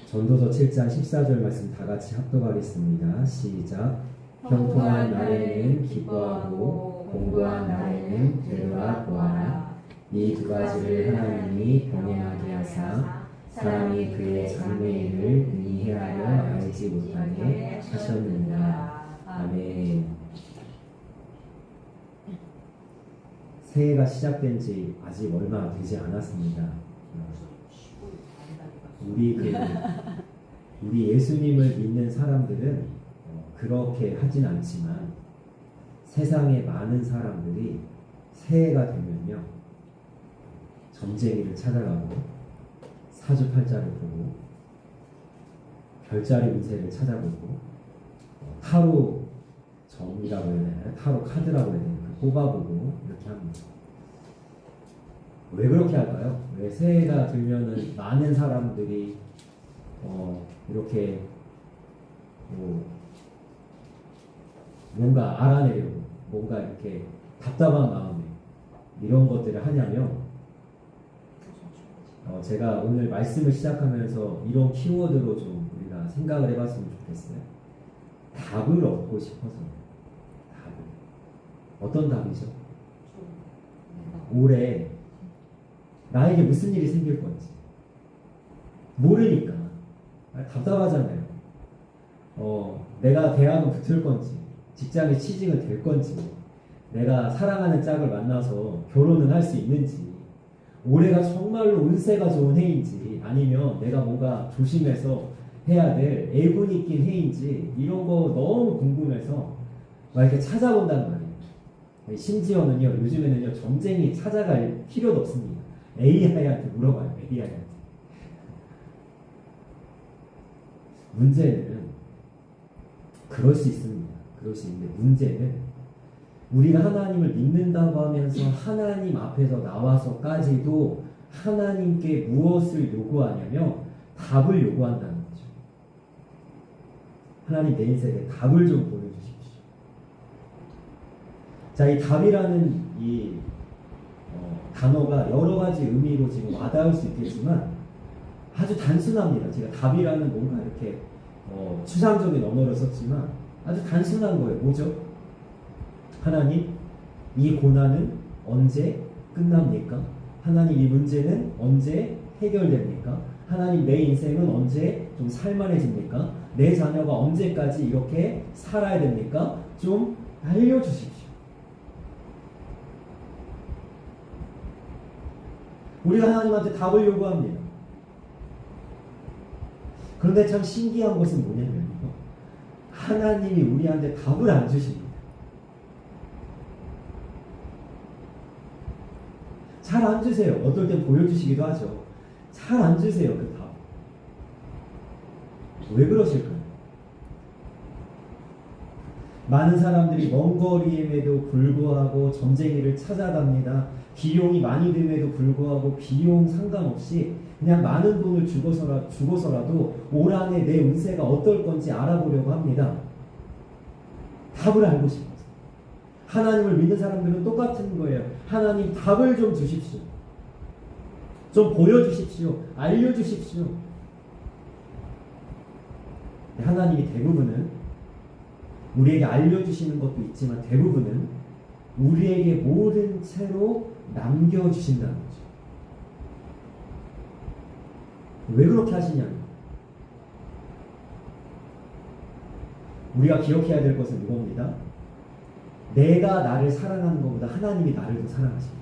전도서 7장 14절 말씀 다 같이 합독하겠습니다. 시작. 형통한 날에는 기뻐하고 공고한 날에는 되돌아 보아라. 이 두 가지를 하나님이 병행하게 하사 사람이 그의 장래일을 이해하여 알지 못하게 하셨느니라. 아멘. 새해가 시작된 지 아직 얼마 되지 않았습니다. 우리 예수님을 믿는 사람들은 그렇게 하진 않지만 세상에 많은 사람들이 새해가 되면요 점쟁이를 찾아가고 사주팔자를 보고 별자리 운세를 찾아보고 타로 점이라고 해야 되나요? 타로 카드라고 해야 되나요? 뽑아보고 이렇게 합니다. 왜 그렇게 할까요? 왜 새해가 들면은 많은 사람들이 이렇게 뭔가 알아내려고 뭔가 이렇게 답답한 마음에 이런 것들을 하냐면 제가 오늘 말씀을 시작하면서 이런 키워드로 좀 우리가 생각을 해봤으면 좋겠어요. 답을 얻고 싶어서. 답을. 어떤 답이죠? 올해 나에게 무슨 일이 생길 건지 모르니까 답답하잖아요. 내가 대학은 붙을 건지 직장에 취직은 될 건지 내가 사랑하는 짝을 만나서 결혼은 할 수 있는지 올해가 정말로 운세가 좋은 해인지 아니면 내가 뭔가 조심해서 해야 될 애군이 낀 해인지 이런 거 너무 궁금해서 막 이렇게 찾아본단 말이에요. 심지어는요 요즘에는요 점쟁이 찾아갈 필요도 없습니다. AI한테 물어봐요. AI한테. 문제는 그럴 수 있습니다. 그럴 수 있는데 문제는 우리가 하나님을 믿는다고 하면서 하나님 앞에서 나와서까지도 하나님께 무엇을 요구하냐면 답을 요구한다는 거죠. 하나님 내 인생에 답을 좀 보여주십시오. 자, 이 답이라는 이 단어가 여러 가지 의미로 지금 와닿을 수 있겠지만 아주 단순합니다. 제가 답이라는 뭔가 이렇게 추상적인 언어를 썼지만 아주 단순한 거예요. 뭐죠? 하나님, 이 고난은 언제 끝납니까? 하나님, 이 문제는 언제 해결됩니까? 하나님, 내 인생은 언제 좀 살만해집니까? 내 자녀가 언제까지 이렇게 살아야 됩니까? 좀 알려주십시오. 우리가 하나님한테 답을 요구합니다. 그런데 참 신기한 것은 뭐냐면요. 하나님이 우리한테 답을 안 주십니다. 잘 안 주세요. 어떨 땐 보여주시기도 하죠. 잘 안 주세요. 그 답. 왜 그러실까요? 많은 사람들이 먼 거리임에도 불구하고 점쟁이를 찾아갑니다. 비용이 많이 듦에도 불구하고 비용 상관없이 그냥 많은 돈을 주고서라도 올 한해 내 운세가 어떨 건지 알아보려고 합니다. 답을 알고 싶어서. 하나님을 믿는 사람들은 똑같은 거예요. 하나님 답을 좀 주십시오. 좀 보여주십시오. 알려주십시오. 하나님이 대부분은 우리에게 알려주시는 것도 있지만 대부분은 우리에게 모든 채로 남겨주신다는 거죠. 왜 그렇게 하시냐면 우리가 기억해야 될 것은 이겁니다. 내가 나를 사랑하는 것보다 하나님이 나를 더 사랑하십니다.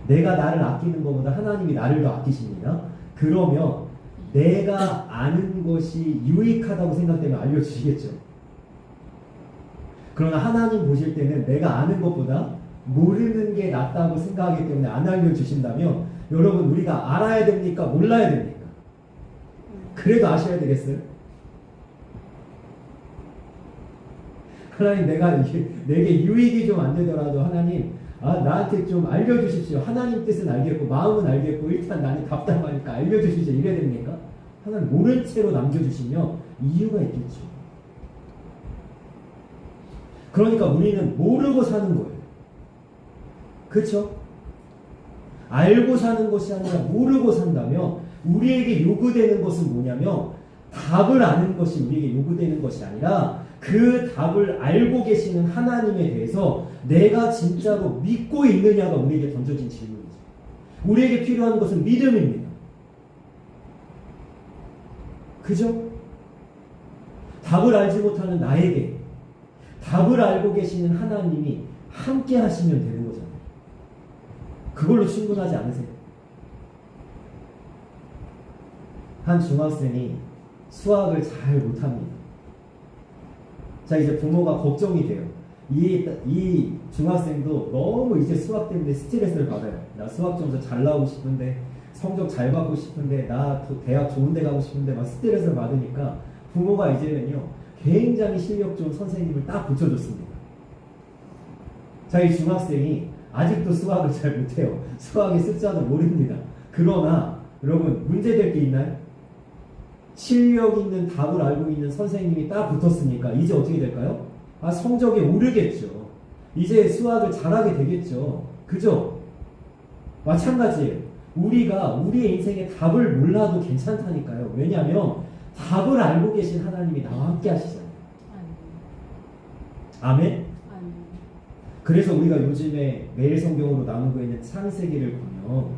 내가 나를 아끼는 것보다 하나님이 나를 더 아끼십니다. 그러면 내가 아는 것이 유익하다고 생각되면 알려주시겠죠. 그러나 하나님 보실 때는 내가 아는 것보다 모르는 게 낫다고 생각하기 때문에 안 알려주신다면 여러분 우리가 알아야 됩니까? 몰라야 됩니까? 그래도 아셔야 되겠어요? 하나님 내게 유익이 좀 안 되더라도 하나님 나한테 좀 알려주십시오. 하나님 뜻은 알겠고 마음은 알겠고 일단 나는 답답하니까 알려주십시오. 이래야 됩니까? 하나님 모른 채로 남겨주시면 이유가 있겠죠. 그러니까 우리는 모르고 사는 거예요. 그렇죠? 알고 사는 것이 아니라 모르고 산다면 우리에게 요구되는 것은 뭐냐면 답을 아는 것이 우리에게 요구되는 것이 아니라 그 답을 알고 계시는 하나님에 대해서 내가 진짜로 믿고 있느냐가 우리에게 던져진 질문이죠. 우리에게 필요한 것은 믿음입니다. 그죠? 답을 알지 못하는 나에게 답을 알고 계시는 하나님이 함께 하시면 되는 거잖아요. 그걸로 충분하지 않으세요? 한 중학생이 수학을 잘 못합니다. 자, 이제 부모가 걱정이 돼요. 이 중학생도 너무 이제 수학 때문에 스트레스를 받아요. 나 수학 점수 잘 나오고 싶은데, 성적 잘 받고 싶은데, 나 대학 좋은 데 가고 싶은데 막 스트레스를 받으니까 부모가 이제는요 굉장히 실력 좋은 선생님을 딱 붙여줬습니다. 자, 이 중학생이 아직도 수학을 잘 못해요. 수학의 숫자도 모릅니다. 그러나 여러분 문제될 게 있나요? 실력 있는 답을 알고 있는 선생님이 딱 붙었으니까 이제 어떻게 될까요? 성적이 오르겠죠. 이제 수학을 잘하게 되겠죠. 그죠? 마찬가지예요. 우리가 우리의 인생의 답을 몰라도 괜찮다니까요. 왜냐하면 답을 알고 계신 하나님이 나와 함께 하시잖아요. 아멘? 그래서 우리가 요즘에 매일 성경으로 나누고 있는 창세기를 보면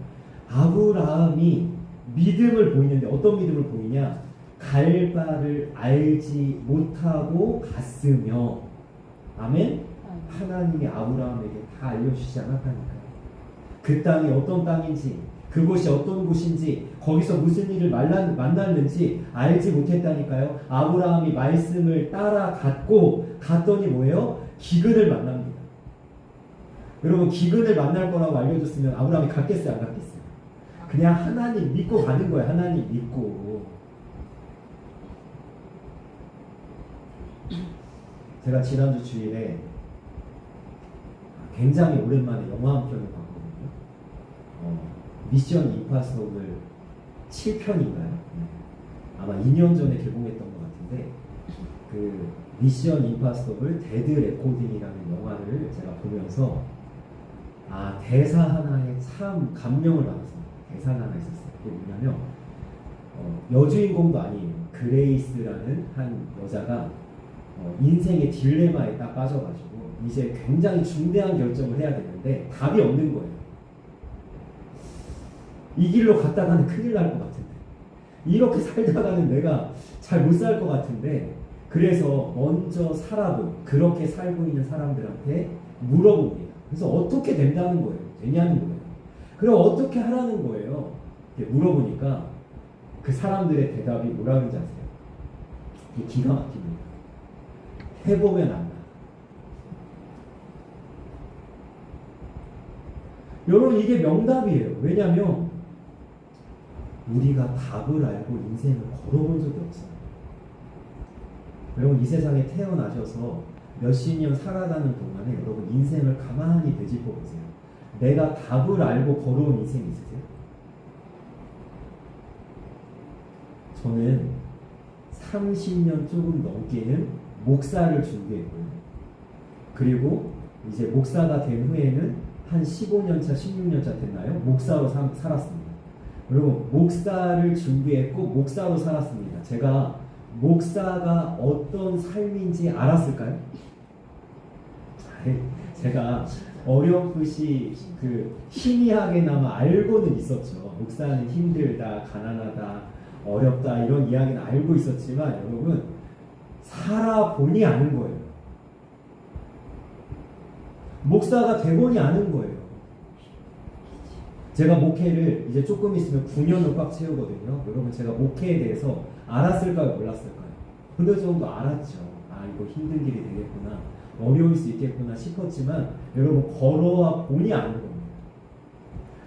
아브라함이 믿음을 보이는데 어떤 믿음을 보이냐? 갈 바를 알지 못하고 갔으며, 아멘? 하나님이 아브라함에게 다 알려주시지 않았다니까요. 그 땅이 어떤 땅인지, 그곳이 어떤 곳인지, 거기서 무슨 일을 만났는지 알지 못했다니까요. 아브라함이 말씀을 갔더니 뭐예요? 기근을 만납니다. 여러분, 기근을 만날 거라고 알려줬으면 아브라함이 갔겠어요, 안 갔겠어요? 그냥 하나님 믿고 가는 거예요. 하나님 믿고. 제가 지난주 주일에 굉장히 오랜만에 영화 한 편을 봤거든요. 미션 임파서블 7편인가요? 아마 2년 전에 개봉했던 것 같은데, 그 미션 임파서블 데드 레코딩이라는 영화를 제가 보면서 대사 하나에 참 감명을 받았습니다. 대사 하나 있었어요. 그게 뭐냐면 여주인공도 아니에요. 그레이스라는 한 여자가 인생의 딜레마에 딱 빠져가지고 이제 굉장히 중대한 결정을 해야 되는데 답이 없는 거예요. 이 길로 갔다가는 큰일 날 것 같은데, 이렇게 살다가는 내가 잘 못 살 것 같은데, 그래서 먼저 그렇게 살고 있는 사람들한테 물어봅니다. 그래서 어떻게 된다는 거예요? 되냐는 거예요. 그럼 어떻게 하라는 거예요? 이렇게 물어보니까 그 사람들의 대답이 뭐라 그러는지 아세요? 이게 기가 막힙니다. 해보면 안다. 여러분, 이게 명답이에요. 왜냐하면 우리가 답을 알고 인생을 걸어본 적이 없어요. 여러분, 이 세상에 태어나셔서 몇십 년 살아가는 동안에 여러분 인생을 가만히 되짚어 보세요. 내가 답을 알고 걸어온 인생 있으세요? 저는 30년 조금 넘게는 목사를 준비했고요. 그리고 이제 목사가 된 후에는 한 15년차, 16년차 됐나요? 목사로 살았습니다. 여러분, 목사를 준비했고 목사로 살았습니다. 제가 목사가 어떤 삶인지 알았을까요? 제가 어렴풋이 희미하게나마 알고는 있었죠. 목사는 힘들다, 가난하다, 어렵다, 이런 이야기는 알고 있었지만 여러분, 살아보니 아는 거예요. 목사가 되보니 아는 거예요. 제가 목회를 이제 조금 있으면 9년을 꽉 채우거든요. 여러분, 제가 목회에 대해서 알았을까요? 몰랐을까요? 어느 정도 알았죠. 이거 힘든 길이 되겠구나, 어려울 수 있겠구나 싶었지만 여러분, 걸어와 보니 아는 겁니다.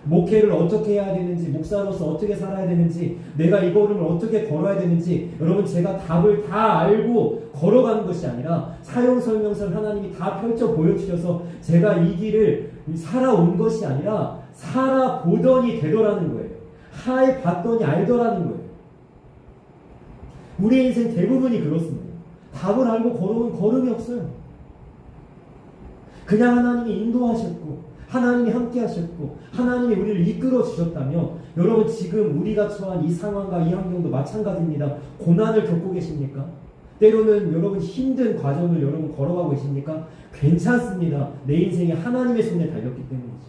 목회를 어떻게 해야 되는지, 목사로서 어떻게 살아야 되는지, 내가 이 걸음을 어떻게 걸어야 되는지, 여러분, 제가 답을 다 알고 걸어가는 것이 아니라 사용설명서를 하나님이 다 펼쳐 보여주셔서 제가 이 길을 살아온 것이 아니라 살아보더니 되더라는 거예요. 하에 봤더니 알더라는 거예요. 우리 인생 대부분이 그렇습니다. 답을 알고 걸어온 걸음이 없어요. 그냥 하나님이 인도하셨고 하나님이 함께 하셨고 하나님이 우리를 이끌어 주셨다며 여러분 지금 우리가 처한 이 상황과 이 환경도 마찬가지입니다. 고난을 겪고 계십니까? 때로는 여러분 힘든 과정을 여러분 걸어가고 계십니까? 괜찮습니다. 내 인생이 하나님의 손에 달렸기 때문이죠.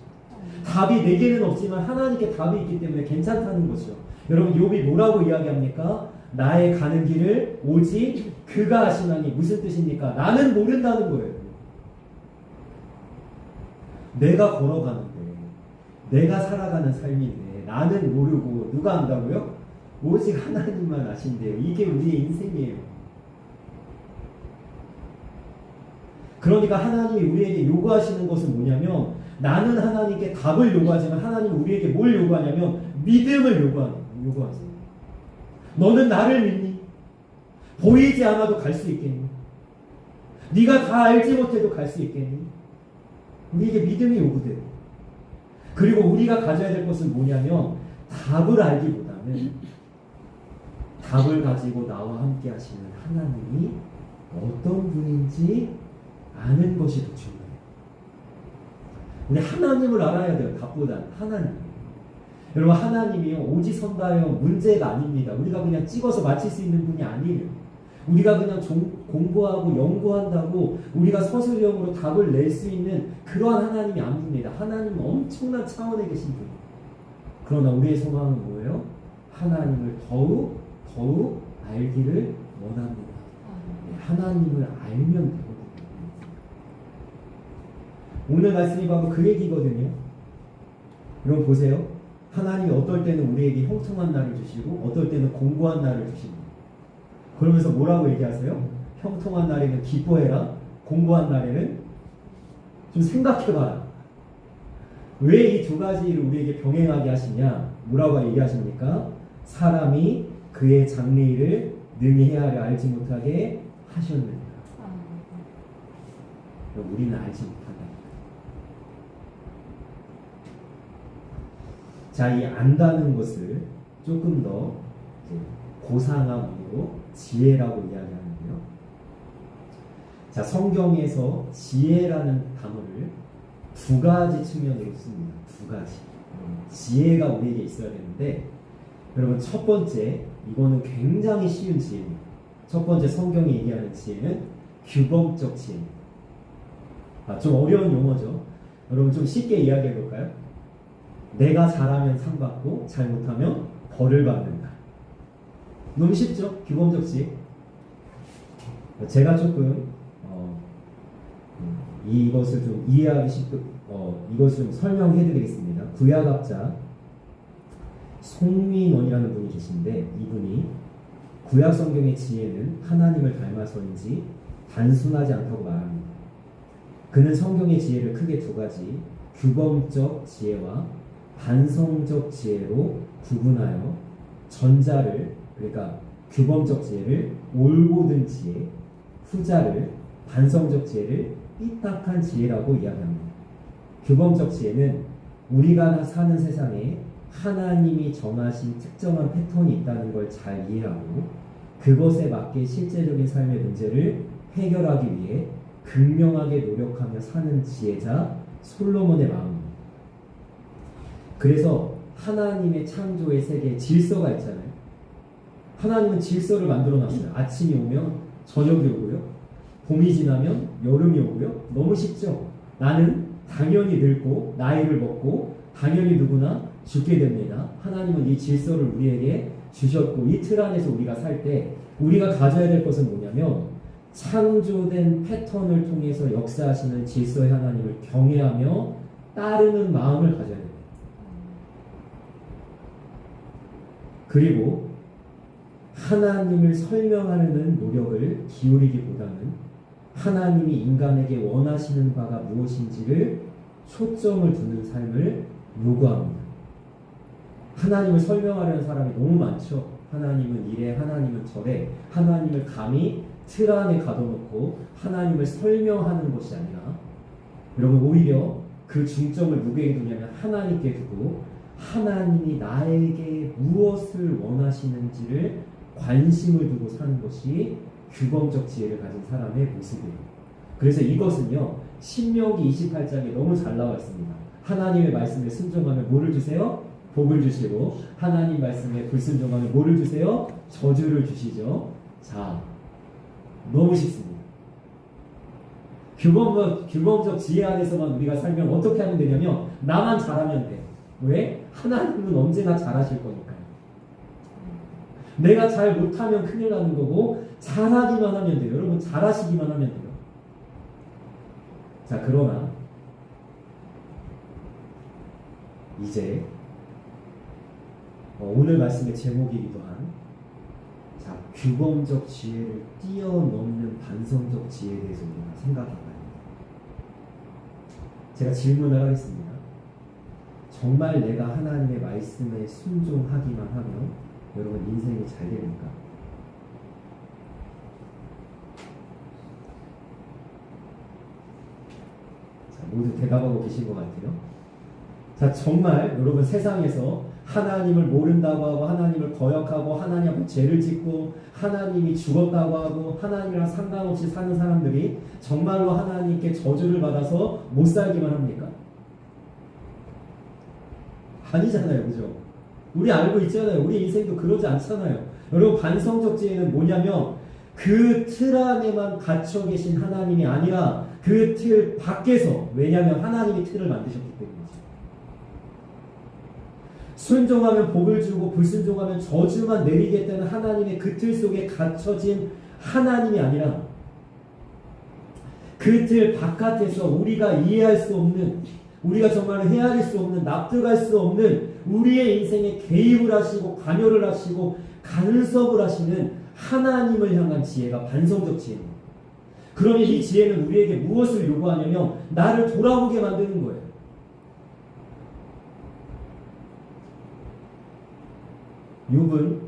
답이 내게는 없지만 하나님께 답이 있기 때문에 괜찮다는 거죠. 여러분 욥이 뭐라고 이야기합니까? 나의 가는 길을 오직 그가 아시나니. 무슨 뜻입니까? 나는 모른다는 거예요. 내가 걸어가는데 내가 살아가는 삶인데 나는 모르고 누가 안다고요? 오직 하나님만 아신대요. 이게 우리의 인생이에요. 그러니까 하나님이 우리에게 요구하시는 것은 뭐냐면 나는 하나님께 답을 요구하지만 하나님은 우리에게 뭘 요구하냐면 믿음을 요구하세요. 너는 나를 믿니? 보이지 않아도 갈 수 있겠니? 네가 다 알지 못해도 갈 수 있겠니? 우리에게 믿음이 요구돼요. 그리고 우리가 가져야 될 것은 뭐냐면 답을 알기보다는 답을 가지고 나와 함께 하시는 하나님이 어떤 분인지 아는 것이 더 중요해요. 우리 하나님을 알아야 돼요. 답보다 하나님. 여러분 하나님이요 오지선다여 문제가 아닙니다. 우리가 그냥 찍어서 맞힐 수 있는 분이 아니에요. 우리가 그냥 공부하고 연구한다고 우리가 서술형으로 답을 낼 수 있는 그러한 하나님이 아닙니다. 하나님은 엄청난 차원에 계신 분. 그러나 우리의 소망은 뭐예요? 하나님을 더욱 알기를 원합니다. 하나님을 알면 되거든요. 오늘 말씀이 바로 그 얘기거든요. 여러분 보세요. 하나님이 어떨 때는 우리에게 형통한 날을 주시고 어떨 때는 공고한 날을 주십니다. 그러면서 뭐라고 얘기하세요? 형통한 날에는 기뻐해라. 공고한 날에는 좀 생각해봐라. 왜 이 두 가지를 우리에게 병행하게 하시냐? 뭐라고 얘기하십니까? 사람이 그의 장래일을 능히 헤아려 알지 못하게 하셨느니라. 우리는 알지 못한다. 자, 이 안다는 것을 조금 더 고상함으로 지혜라고 이야기하는데요. 자, 성경에서 지혜라는 단어를 두 가지 측면으로 씁니다. 두 가지. 지혜가 우리에게 있어야 되는데, 여러분 첫 번째, 이거는 굉장히 쉬운 지혜입니다. 첫 번째 성경이 얘기하는 지혜는 규범적 지혜입니다. 좀 어려운 용어죠. 여러분 좀 쉽게 이야기해 볼까요? 내가 잘하면 상 받고 잘못하면 벌을 받는다. 너무 쉽죠? 규범적 지혜. 제가 조금 이것을 좀 이해하기 쉽게 이것을 좀 설명해 드리겠습니다. 구약학자 송민원이라는 분이 계신데 이분이 구약 성경의 지혜는 하나님을 닮아서인지 단순하지 않다고 말합니다. 그는 성경의 지혜를 크게 두 가지 규범적 지혜와 반성적 지혜로 구분하여 전자를 그러니까 규범적 지혜를 올곧은 지혜, 후자를 반성적 지혜를 삐딱한 지혜라고 이야기합니다. 규범적 지혜는 우리가 사는 세상에 하나님이 정하신 특정한 패턴이 있다는 걸 잘 이해하고 그것에 맞게 실제적인 삶의 문제를 해결하기 위해 극명하게 노력하며 사는 지혜자 솔로몬의 마음입니다. 그래서 하나님의 창조의 세계에 질서가 있잖아요. 하나님은 질서를 만들어 놨어요. 아침이 오면 저녁이 오고요. 봄이 지나면 여름이 오고요. 너무 쉽죠? 나는 당연히 늙고 나이를 먹고 당연히 누구나 죽게 됩니다. 하나님은 이 질서를 우리에게 주셨고 이 틀 안에서 우리가 살 때 우리가 가져야 될 것은 뭐냐면 창조된 패턴을 통해서 역사하시는 질서의 하나님을 경외하며 따르는 마음을 가져야 됩니다. 그리고 하나님을 설명하려는 노력을 기울이기보다는 하나님이 인간에게 원하시는 바가 무엇인지를 초점을 두는 삶을 요구합니다. 하나님을 설명하려는 사람이 너무 많죠. 하나님은 이래, 하나님은 저래, 하나님을 감히 틀 안에 가둬놓고 하나님을 설명하는 것이 아니라 여러분 오히려 그 중점을 누구에게 두냐면 하나님께 두고 하나님이 나에게 무엇을 원하시는지를 관심을 두고 사는 것이 규범적 지혜를 가진 사람의 모습이에요. 그래서 이것은요 신명기 28장에 너무 잘 나와 있습니다. 하나님의 말씀에 순종하면 뭐를 주세요? 복을 주시고 하나님 말씀에 불순종하면 뭐를 주세요? 저주를 주시죠. 자, 너무 쉽습니다. 규범적 지혜 안에서만 우리가 살면 어떻게 하면 되냐면 나만 잘하면 돼. 왜? 하나님은 언제나 잘하실 거니까요. 내가 잘 못하면 큰일 나는 거고 잘하기만 하면 돼요. 여러분 잘하시기만 하면 돼요. 자, 그러나 이제 오늘 말씀의 제목이기도 한 자, 규범적 지혜를 뛰어넘는 반성적 지혜에 대해서 우리가 생각해 봐야 합니다. 제가 질문을 하겠습니다. 정말 내가 하나님의 말씀에 순종하기만 하면 여러분 인생이 잘 됩니까? 자, 모두 대답하고 계신 것 같아요. 자, 정말 여러분 세상에서 하나님을 모른다고 하고 하나님을 거역하고 하나님 앞에 죄를 짓고 하나님이 죽었다고 하고 하나님이랑 상관없이 사는 사람들이 정말로 하나님께 저주를 받아서 못 살기만 합니까? 아니잖아요. 그죠? 우리 알고 있잖아요. 우리 인생도 그러지 않잖아요. 여러분 반성적 지혜는 뭐냐면 그 틀 안에만 갇혀 계신 하나님이 아니라 그 틀 밖에서, 왜냐하면 하나님이 틀을 만드셨기 때문이죠. 순종하면 복을 주고 불순종하면 저주만 내리겠다는 하나님의 그 틀 속에 갇혀진 하나님이 아니라 그 틀 바깥에서 우리가 이해할 수 없는, 우리가 정말 헤아릴 수 없는, 납득할 수 없는 우리의 인생에 개입을 하시고 관여를 하시고 간섭을 하시는 하나님을 향한 지혜가 반성적 지혜입니다. 그러면 이 지혜는 우리에게 무엇을 요구하냐면 나를 돌아보게 만드는 거예요. 욥은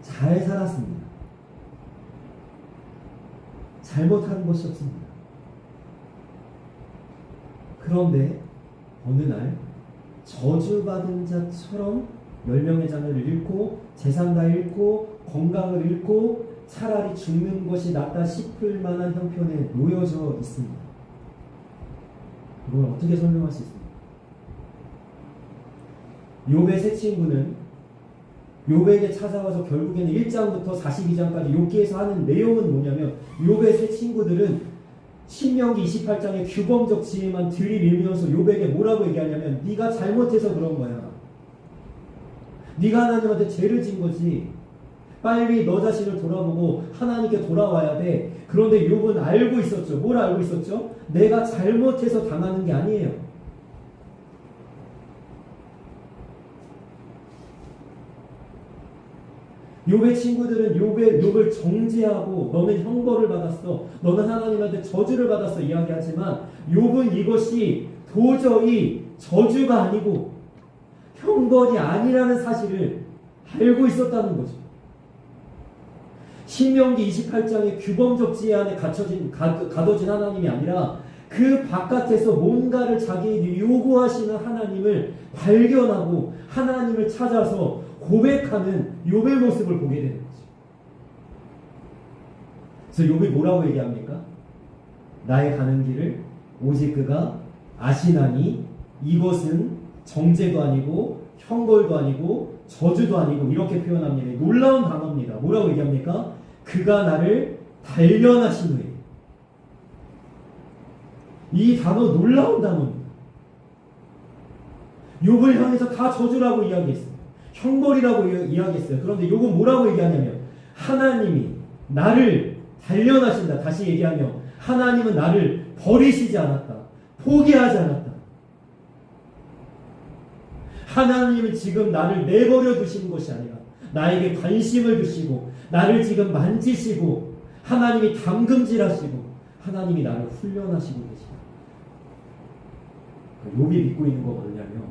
잘 살았습니다. 잘못한 것이 없습니다. 그런데 어느 날 저주받은 자처럼 10명의 자녀를 잃고 재산 다 잃고 건강을 잃고 차라리 죽는 것이 낫다 싶을 만한 형편에 놓여져 있습니다. 이걸 어떻게 설명할 수 있습니까? 욥의 세 친구는 욥에게 찾아와서 결국에는 1장부터 42장까지 욥기에서 하는 내용은 뭐냐면 욥의 세 친구들은 신명기 28장의 규범적 지혜만 들이밀면서 욥에게 뭐라고 얘기하냐면 네가 잘못해서 그런 거야. 네가 하나님한테 죄를 진 거지. 빨리 너 자신을 돌아보고 하나님께 돌아와야 돼. 그런데 욥은 알고 있었죠. 뭘 알고 있었죠? 내가 잘못해서 당하는 게 아니에요. 욥의 친구들은 욥을 정죄하고 너는 형벌을 받았어, 너는 하나님한테 저주를 받았어 이야기하지만 욥은 이것이 도저히 저주가 아니고 형벌이 아니라는 사실을 알고 있었다는 거죠. 신명기 28장의 규범적 지혜 안에 가둬진 하나님이 아니라 그 바깥에서 뭔가를 자기에게 요구하시는 하나님을 발견하고 하나님을 찾아서 고백하는 욥의 모습을 보게 되는 거죠. 그래서 욥이 뭐라고 얘기합니까? 나의 가는 길을 오직 그가 아시나니 이것은 정죄도 아니고 형벌도 아니고 저주도 아니고 이렇게 표현합니다. 놀라운 단어입니다. 뭐라고 얘기합니까? 그가 나를 단련하신 후에. 이 단어 놀라운 단어입니다. 욥을 향해서 다 저주라고 이야기했어요. 형벌이라고 이야기했어요. 그런데 욥은 뭐라고 얘기하냐면 하나님이 나를 단련하신다. 다시 얘기하면 하나님은 나를 버리시지 않았다. 포기하지 않았다. 하나님은 지금 나를 내버려 두시는 것이 아니라 나에게 관심을 두시고 나를 지금 만지시고 하나님이 담금질하시고 하나님이 나를 훈련하시고 계시다. 욥이 믿고 있는 건 뭐냐면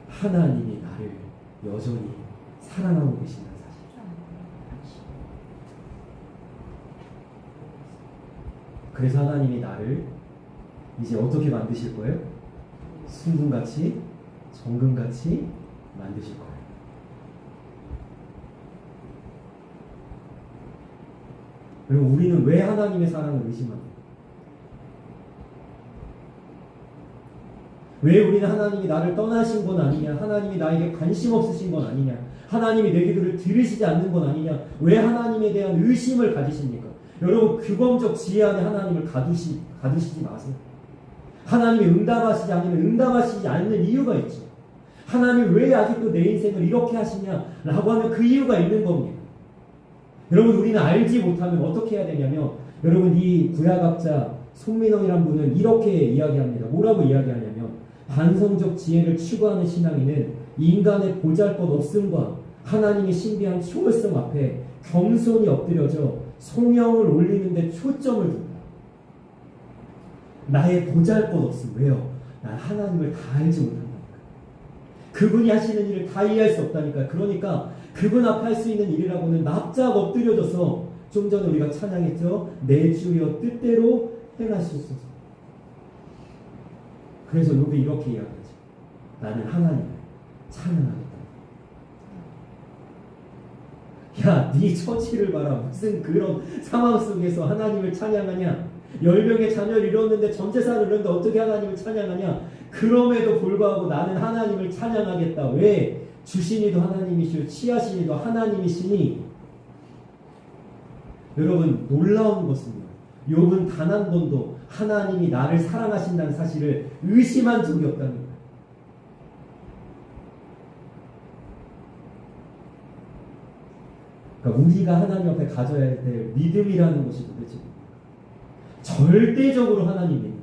하나님이 나를 여전히 사랑하고 계신다는 사실. 그래서 하나님이 나를 이제 어떻게 만드실 거예요? 순금같이 정금같이 만드실 거예요. 그리고 우리는 왜 하나님의 사랑을 의심합니까? 왜 우리는 하나님이 나를 떠나신 건 아니냐? 하나님이 나에게 관심 없으신 건 아니냐? 하나님이 내 기도를 들으시지 않는 건 아니냐? 왜 하나님에 대한 의심을 가지십니까? 여러분, 규범적 지혜 안에 하나님을 가두시지 마세요. 하나님이 응답하시지 않으면 응답하시지 않는 이유가 있죠. 하나님 왜 아직도 내 인생을 이렇게 하시냐라고 하면 그 이유가 있는 겁니다. 여러분, 우리는 알지 못하면 어떻게 해야 되냐면, 여러분, 이 구약학자 손민원이란 분은 이렇게 이야기합니다. 뭐라고 이야기하냐면, 반성적 지혜를 추구하는 신앙인은 인간의 보잘것없음과 하나님의 신비한 초월성 앞에 겸손히 엎드려져 성령을 올리는데 초점을 둔다. 나의 보잘것없음. 왜요? 난 하나님을 다 알지 못한다니까. 그분이 하시는 일을 다 이해할 수 없다니까. 그러니까 그분 앞에 할 수 있는 일이라고는 납작 엎드려져서, 좀 전에 우리가 찬양했죠? 내 주여 뜻대로 행하시옵소서. 그래서 욥이 이렇게 이야기하죠. 나는 하나님을 찬양하겠다. 야, 네 처지를 봐라. 무슨 그런 상황 속에서 하나님을 찬양하냐? 10명의 자녀를 이뤘는데 전 재산을 잃었는데 어떻게 하나님을 찬양하냐? 그럼에도 불구하고 나는 하나님을 찬양하겠다. 왜? 주신이도 하나님이시오, 취하신이도 하나님이시니. 여러분, 놀라운 것은요, 욥은 단 한 번도 하나님이 나를 사랑하신다는 사실을 의심한 적이 없다는 거예요. 그러니까 우리가 하나님 앞에 가져야 될 믿음이라는 것이 도대체 절대적으로 하나님이 있는 거죠.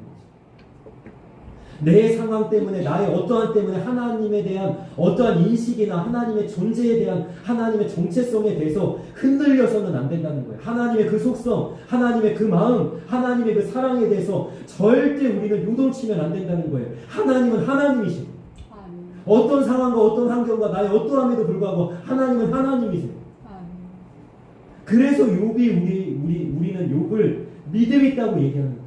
내 상황 때문에, 나의 어떠한 때문에 하나님에 대한 어떠한 인식이나 하나님의 존재에 대한 하나님의 정체성에 대해서 흔들려서는 안 된다는 거예요. 하나님의 그 속성, 하나님의 그 마음, 하나님의 그 사랑에 대해서 절대 우리는 요동치면 안 된다는 거예요. 하나님은 하나님이시고, 어떤 상황과 어떤 환경과 나의 어떠함에도 불구하고 하나님은 하나님이세요. 그래서 우리는 욥을 믿음 있다고 얘기하는 거죠.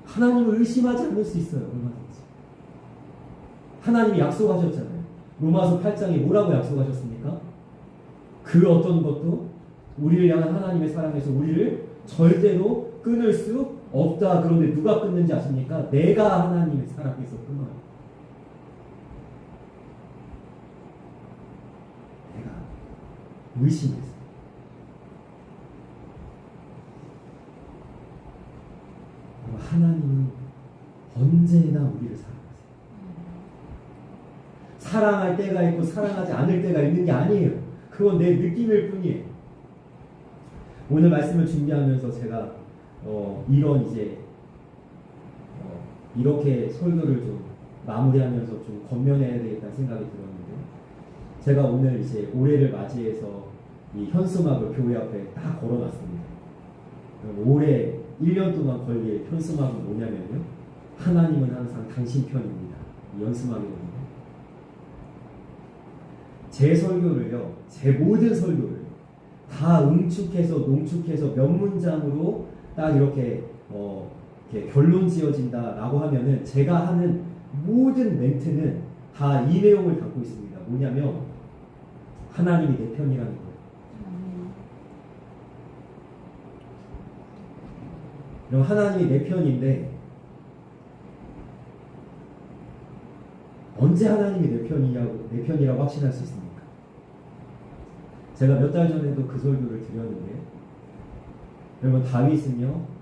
하나님을 의심하지 않을 수 있어요. 얼마든지. 하나님이 약속하셨잖아요. 로마서 8장에 뭐라고 약속하셨습니까? 그 어떤 것도 우리를 향한 하나님의 사랑에서 우리를 절대로 끊을 수 없다. 그런데 누가 끊는지 아십니까? 내가 하나님의 사랑에서 끊어요. 내가 의심해서. 하나님은 언제나 우리를 사랑하세요. 사랑할 때가 있고 사랑하지 않을 때가 있는 게 아니에요. 그건 내 느낌일 뿐이에요. 오늘 말씀을 준비하면서 제가 이런 이렇게 설교를 좀 마무리하면서 좀 건면해야 되겠다는 생각이 들었는데, 제가 오늘 이제 올해를 맞이해서 이 현수막을 교회 앞에 딱 걸어놨습니다. 올해 1년 동안 걸릴 현수막은 뭐냐면요, 하나님은 항상 당신 편입니다. 이 현수막이거든요. 제 설교를요, 제 모든 설교를 다 응축해서 농축해서 몇 문장으로 딱 이렇게 결론 지어진다라고 하면은, 제가 하는 모든 멘트는 다 이 내용을 갖고 있습니다. 뭐냐면, 하나님이 내 편이라는 거예요. 그럼 하나님이 내 편인데, 언제 하나님이 내 편이라고 확신할 수 있습니까? 제가 몇 달 전에도 그 설교를 드렸는데, 여러분, 다윗은요,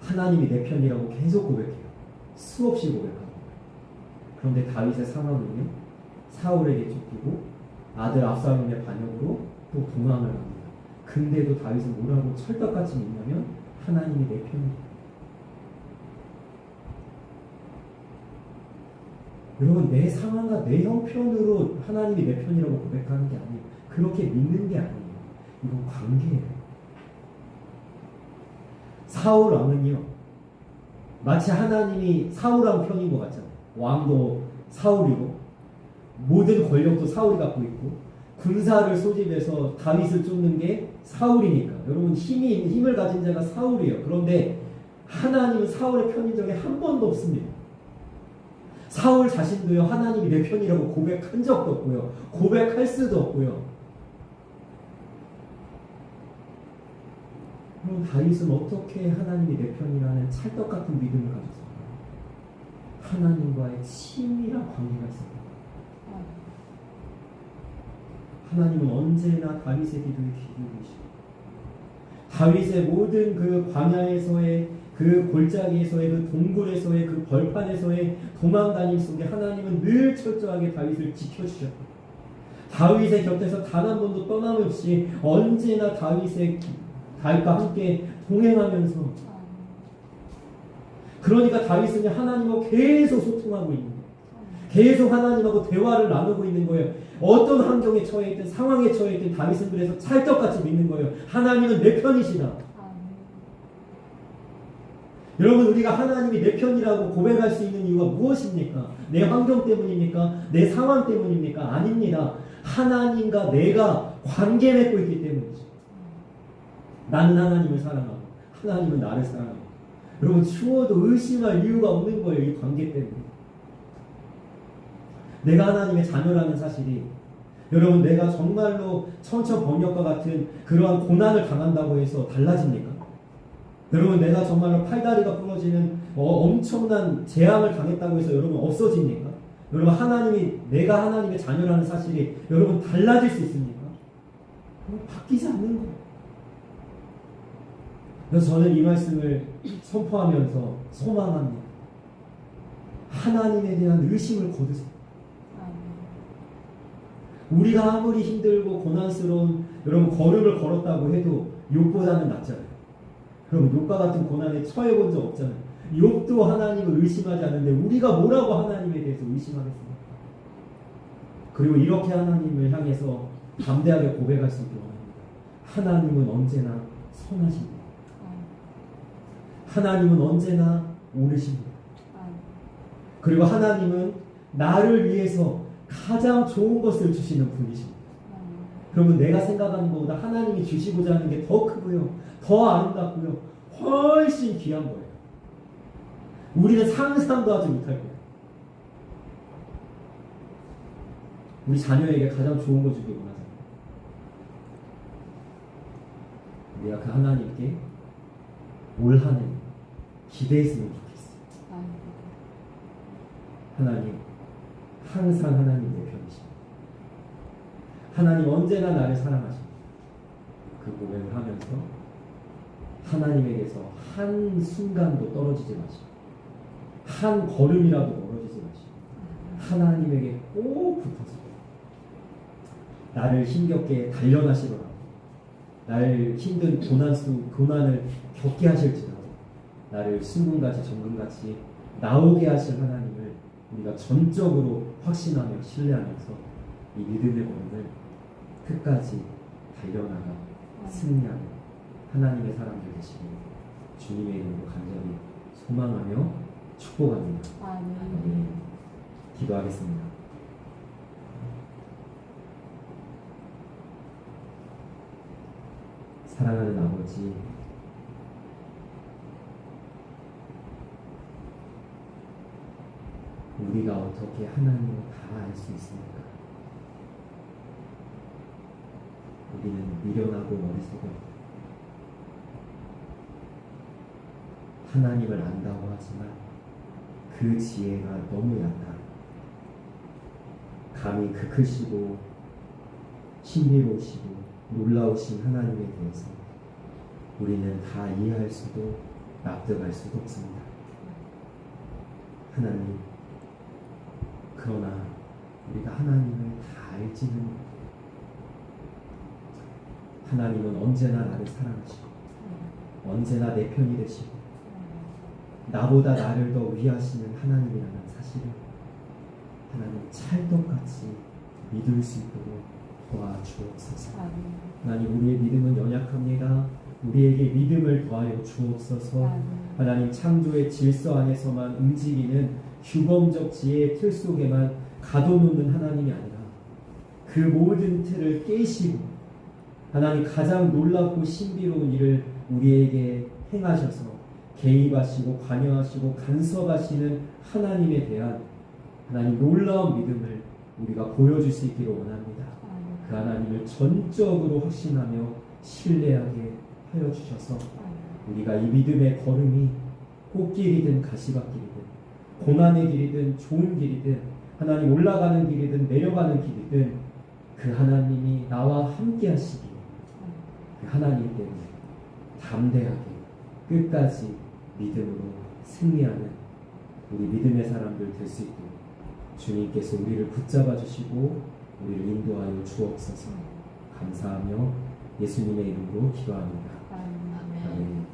하나님이 내 편이라고 계속 고백해요. 수없이 고백하고. 그런데 다윗의 상황은요, 사울에게 쫓기고 아들 압살롬의 반역으로 또 도망을 합니다. 근데도 다윗은 뭐라고 철떡같이 믿냐면, 하나님이 내 편이에요. 여러분, 내 상황과 내 형편으로 하나님이 내 편이라고 고백하는 게 아니에요. 그렇게 믿는 게 아니에요. 이건 관계예요. 사울 왕은요, 마치 하나님이 사울 왕 편인 것 같잖아요. 왕도 사울이고 모든 권력도 사울이 갖고 있고 군사를 소집해서 다윗을 쫓는 게 사울이니까, 여러분, 힘을 가진 자가 사울이에요. 그런데 하나님은 사울의 편인 적이 한 번도 없습니다. 사울 자신도요, 하나님이 내 편이라고 고백한 적도 없고요, 고백할 수도 없고요. 여러분 다윗은 어떻게 하나님이 내 편이라는 찰떡 같은 믿음을 가졌을까요? 하나님과의 친밀한 관계가 있었다. 하나님은 언제나 다윗의 기도에 귀 기울이시고 다윗의 모든 그 광야에서의 그 골짜기에서의 그 동굴에서의 그 벌판에서의 도망다님 속에 하나님은 늘 철저하게 다윗을 지켜주셨다. 다윗의 곁에서 단 한 번도 떠남없이 언제나 다윗과 함께 동행하면서 그러니까 다윗은 하나님과 계속 소통하고 있는 거예요. 계속 하나님하고 대화를 나누고 있는 거예요. 어떤 환경에 처해 있든 상황에 처해 있든 다윗은 그래서 찰떡같이 믿는 거예요. 하나님은 내 편이시다. 여러분 우리가 하나님이 내 편이라고 고백할 수 있는 이유가 무엇입니까? 내 환경 때문입니까? 내 상황 때문입니까? 아닙니다. 하나님과 내가 관계 맺고 있기 때문이죠. 나는 하나님을 사랑하고 하나님은 나를 사랑하고 여러분 추워도 의심할 이유가 없는 거예요. 이 관계 때문에. 내가 하나님의 자녀라는 사실이 여러분 내가 정말로 천처번역과 같은 그러한 고난을 당한다고 해서 달라집니까? 여러분 내가 정말로 팔다리가 부러지는 엄청난 재앙을 당했다고 해서 여러분 없어집니까? 여러분 내가 하나님의 자녀라는 사실이 여러분 달라질 수 있습니까? 바뀌지 않는 거예요. 그래서 저는 이 말씀을 선포하면서 소망합니다. 하나님에 대한 의심을 거두세요. 우리가 아무리 힘들고 고난스러운 여러분 걸음을 걸었다고 해도 욥보다는 낫잖아요. 그럼 욥과 같은 고난에 처해 본 적 없잖아요. 욥도 하나님을 의심하지 않는데 우리가 뭐라고 하나님에 대해서 의심하겠습니까? 그리고 이렇게 하나님을 향해서 담대하게 고백할 수 있게 원합니다. 하나님은 언제나 선하십니다. 하나님은 언제나 옳으십니다. 그리고 하나님은 나를 위해서 가장 좋은 것을 주시는 분이십니다. 그러면 내가 생각하는 것보다 하나님이 주시고자 하는 게 더 크고요, 더 아름답고요, 훨씬 귀한 거예요. 우리는 상상도 하지 못할 거예요. 우리 자녀에게 가장 좋은 거 주길 원하잖아요. 우리가 그 하나님께 올 한 해 기대했으면 좋겠어요. 하나님, 항상 하나님 내 편이십니다. 하나님 언제나 나를 사랑하십니다. 그 고백을 하면서 하나님에게서 한 순간도 떨어지지 마시고 한 걸음이라도 멀어지지 마시고 하나님에게 꼭 붙어서 나를 힘겹게 단련하시더라도 나를 힘든 고난을 겪게 하실지라도 나를 순금같이 정금같이 나오게 하실 하나님을 우리가 전적으로 확신하며 신뢰하면서 이 믿음의 걸음을 끝까지 달려나가 승리하는 하나님의 사람들 되시길 주님의 이름으로 간절히 소망하며 축복합니다. 아멘. 기도하겠습니다. 사랑하는 아버지, 우리가 어떻게 하나님을 다 알 수 있습니까? 우리는 미련하고 머릿속에 하나님을 안다고 하지만 그 지혜가 너무 얕다. 감히 그 크시고 신비로우시고 놀라우신 하나님에 대해서 우리는 다 이해할 수도 납득할 수도 없습니다. 하나님, 그러나 우리가 하나님을 다 알지는 하나님은 언제나 나를 사랑하시고 언제나 내 편이 되시고 나보다 나를 더 위하시는 하나님이라는 사실을 하나님 찰떡같이 믿을 수 있도록 도와주옵소서. 하나님, 우리의 믿음은 연약합니다. 우리에게 믿음을 더하여 주옵소서. 하나님, 창조의 질서 안에서만 움직이는 규범적 지혜의 틀 속에만 가둬놓는 하나님이 아니라 그 모든 틀을 깨시고 하나님 가장 놀랍고 신비로운 일을 우리에게 행하셔서 개입하시고 관여하시고 간섭하시는 하나님에 대한 하나님 놀라운 믿음을 우리가 보여줄 수 있기를 원합니다. 그 하나님을 전적으로 확신하며 신뢰하게 하여 주셔서 우리가 이 믿음의 걸음이 꽃길이든 가시밭길이든 고난의 길이든 좋은 길이든 하나님 올라가는 길이든 내려가는 길이든 그 하나님이 나와 함께 하시기에 그 하나님 때문에 담대하게 끝까지 믿음으로 승리하는 우리 믿음의 사람들 될 수 있도록 주님께서 우리를 붙잡아 주시고 우리를 인도하여 주옵소서. 감사하며 예수님의 이름으로 기도합니다. 아멘. 아멘.